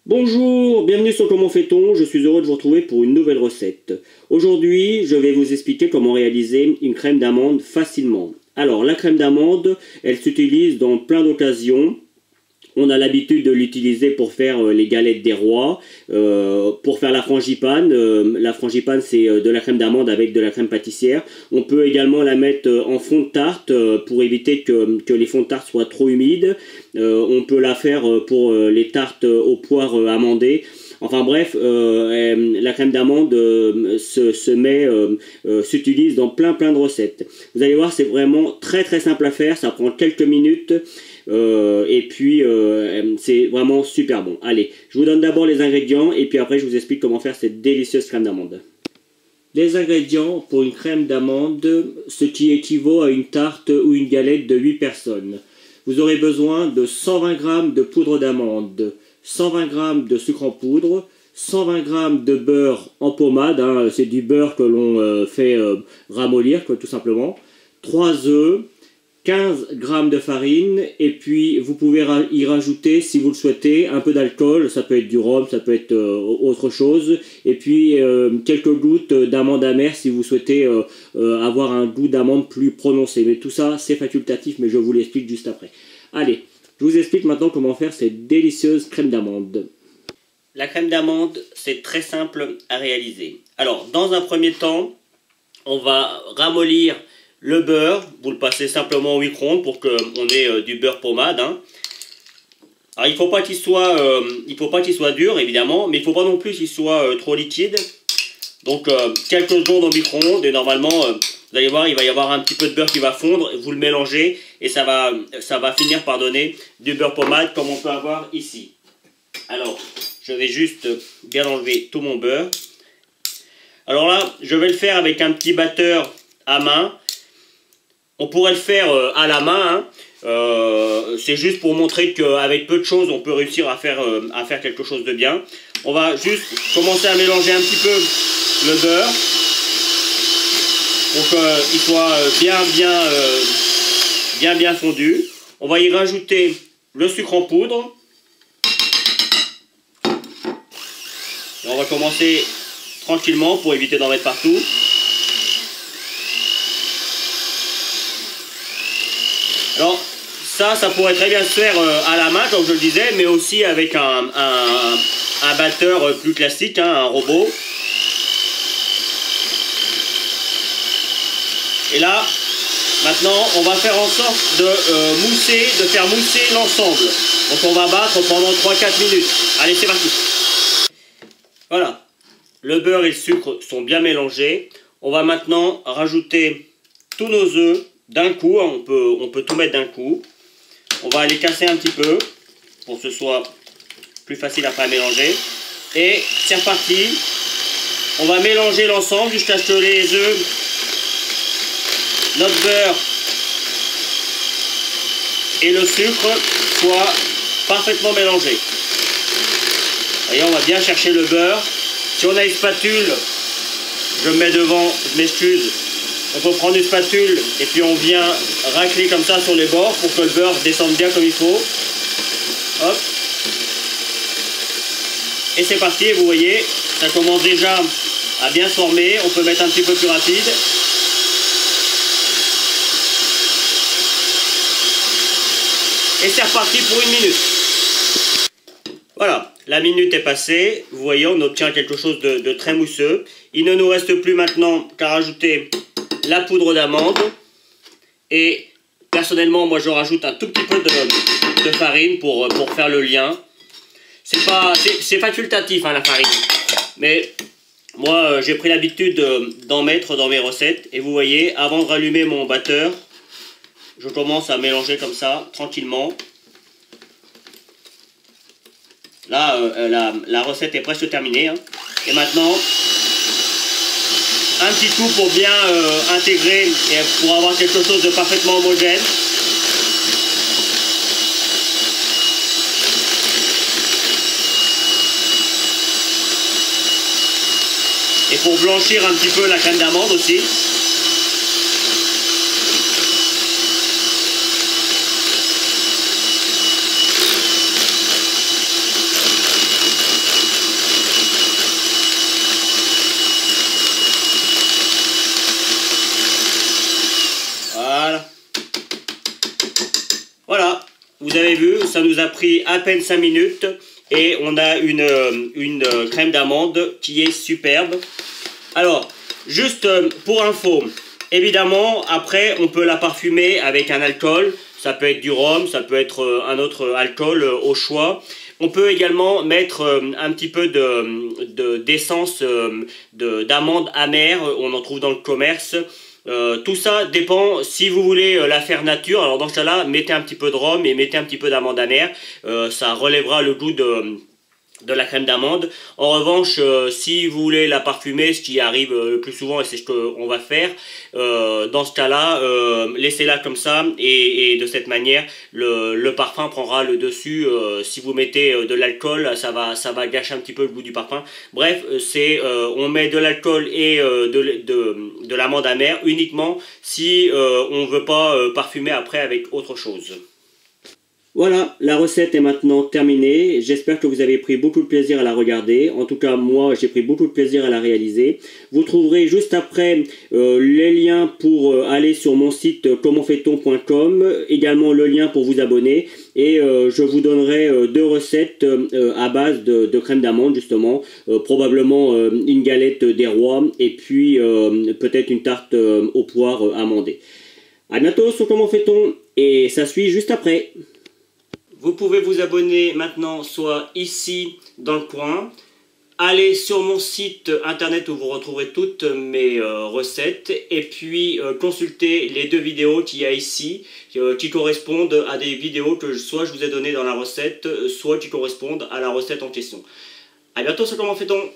Bonjour, bienvenue sur Comment fait-on, je suis heureux de vous retrouver pour une nouvelle recette. Aujourd'hui, je vais vous expliquer comment réaliser une crème d'amande facilement. Alors, la crème d'amande, elle s'utilise dans plein d'occasions. On a l'habitude de l'utiliser pour faire les galettes des rois, pour faire la frangipane. La frangipane, c'est de la crème d'amande avec de la crème pâtissière. On peut également la mettre en fond de tarte pour éviter que les fonds de tarte soient trop humides. On peut la faire pour les tartes aux poires amandées. Enfin bref, la crème d'amande s'utilise dans plein de recettes. Vous allez voir, c'est vraiment très simple à faire. Ça prend quelques minutes. C'est vraiment super bon. Allez, je vous donne d'abord les ingrédients et puis après je vous explique comment faire cette délicieuse crème d'amande. Les ingrédients pour une crème d'amande, ce qui équivaut à une tarte ou une galette de 8 personnes. Vous aurez besoin de 120 g de poudre d'amande, 120 g de sucre en poudre, 120 g de beurre en pommade, hein, c'est du beurre que l'on fait ramollir, tout simplement, 3 œufs, 15 g de farine, et puis vous pouvez y rajouter, si vous le souhaitez, un peu d'alcool, ça peut être du rhum, ça peut être autre chose, et puis quelques gouttes d'amande amère si vous souhaitez avoir un goût d'amande plus prononcé. Mais tout ça, c'est facultatif, mais je vous l'explique juste après. Allez, je vous explique maintenant comment faire cette délicieuse crème d'amande. La crème d'amande, c'est très simple à réaliser. Alors, dans un premier temps, on va ramollir le beurre, vous le passez simplement au micro-ondes pour qu'on ait du beurre pommade. Hein. Alors il ne faut pas qu'il soit dur évidemment, mais il ne faut pas non plus qu'il soit trop liquide. Donc quelques secondes au micro-ondes et normalement vous allez voir, il va y avoir un petit peu de beurre qui va fondre, vous le mélangez et ça va finir par donner du beurre pommade comme on peut avoir ici. Alors je vais juste bien enlever tout mon beurre. Alors là je vais le faire avec un petit batteur à main. On pourrait le faire à la main, hein. C'est juste pour montrer qu'avec peu de choses, on peut réussir à faire quelque chose de bien. On va juste commencer à mélanger un petit peu le beurre pour qu'il soit bien fondu. On va y rajouter le sucre en poudre. Et on va commencer tranquillement pour éviter d'en mettre partout. Alors ça pourrait très bien se faire à la main comme je le disais, mais aussi avec un batteur plus classique, hein, un robot. Et là, maintenant, on va faire en sorte de faire mousser l'ensemble. Donc on va battre pendant 3-4 minutes. Allez, c'est parti. Voilà, le beurre et le sucre sont bien mélangés. On va maintenant rajouter tous nos œufs. D'un coup, hein, on peut tout mettre d'un coup. On va les casser un petit peu pour que ce soit plus facile après à mélanger. Et c'est reparti. On va mélanger l'ensemble jusqu'à ce que les œufs, notre beurre et le sucre soient parfaitement mélangés. Voyez, on va bien chercher le beurre. Si on a une spatule, je me mets devant, je m'excuse. On peut prendre une spatule et puis on vient racler comme ça sur les bords pour que le beurre descende bien comme il faut. Hop. Et c'est parti, et vous voyez, ça commence déjà à bien se former. On peut mettre un petit peu plus rapide. Et c'est reparti pour 1 minute. Voilà, la minute est passée. Vous voyez, on obtient quelque chose de très mousseux. Il ne nous reste plus maintenant qu'à rajouter la poudre d'amande et personnellement moi je rajoute un tout petit peu de farine pour faire le lien. C'est facultatif, hein, la farine, mais moi j'ai pris l'habitude d'en mettre dans mes recettes. Et vous voyez, avant de rallumer mon batteur, je commence à mélanger comme ça tranquillement. Là la recette est presque terminée, hein. Et maintenant un petit coup pour bien intégrer et pour avoir quelque chose de parfaitement homogène. Et pour blanchir un petit peu la crème d'amande aussi. ça nous a pris à peine 5 minutes et on a une crème d'amande qui est superbe. Alors, juste pour info, évidemment, après, on peut la parfumer avec un alcool. Ça peut être du rhum, ça peut être un autre alcool au choix. On peut également mettre un petit peu d'essence d'amande amère, on en trouve dans le commerce. Tout ça dépend si vous voulez la faire nature. Alors dans ce cas-là, mettez un petit peu de rhum et mettez un petit peu d'amande amère. Ça relèvera le goût de la crème d'amande. En revanche, si vous voulez la parfumer, ce qui arrive le plus souvent et c'est ce qu'on va faire, dans ce cas-là, laissez-la comme ça et de cette manière, le parfum prendra le dessus. Si vous mettez de l'alcool, ça va gâcher un petit peu le goût du parfum. Bref, on met de l'alcool et de l'amande amère uniquement si on ne veut pas parfumer après avec autre chose. Voilà, la recette est maintenant terminée. J'espère que vous avez pris beaucoup de plaisir à la regarder. En tout cas, moi, j'ai pris beaucoup de plaisir à la réaliser. Vous trouverez juste après les liens pour aller sur mon site commentfaiton.com, également le lien pour vous abonner. Et je vous donnerai 2 recettes à base de crème d'amande, justement. Probablement une galette des rois et puis peut-être une tarte aux poires amandées. À bientôt sur Comment fait-on et ça suit juste après. Vous pouvez vous abonner maintenant soit ici dans le coin, allez sur mon site internet où vous retrouverez toutes mes recettes et puis consultez les 2 vidéos qu'il y a ici qui correspondent à des vidéos que soit je vous ai données dans la recette, soit qui correspondent à la recette en question. A bientôt sur Comment fait-on.